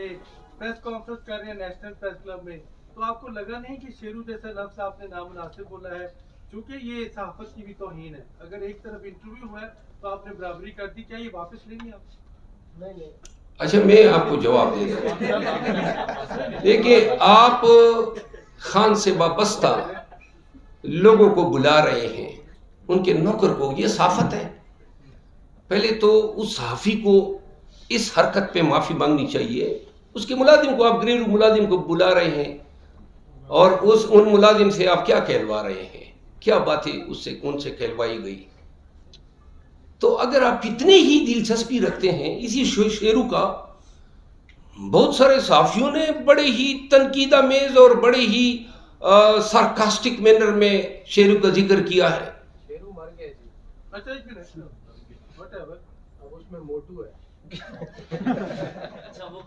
ये press conference कर रहे हैं नेशनल प्रेस क्लब में, तो आपको लगा नहीं कि शेरू जैसा लफ्ज आपने नामुनासिब बोला है? चूंकि ये सहाफत की भी तौहीन है। अगर एक तरफ इंटरव्यू हुआ है तो आपने बराबरी कर दी, क्या ये वापस लेंगे आप? नहीं। अच्छा, मैं आपको जवाब दे दूं। देखिए, आप खान से वाबस्ता लोगों को बुला रहे हैं, उनके नौकर को, ये सहाफत है। पहले तो उस सहाफ़ी को इस हरकत पे माफ़ी मांगनी चाहिए। उसके मुलाजिम को, आप घरेलू मुलाजिम को बुला रहे हैं और उन मुलाजिम से आप क्या कहलवा रहे हैं, क्या बातें उससे उनसे कहलवाई गई। तो अगर आप इतनी ही दिलचस्पी रखते हैं इसी शेरू का, बहुत सारे सहाफ़ियों ने बड़े ही तनकीदामेज़ और बड़े ही सार्कास्टिक मैनर में शेरू का जिक्र किया है। शेरू मर गया जी। अच्छा, एक मिनट, व्हाटएवर, अब उसमें मोटू है। अच्छा, वो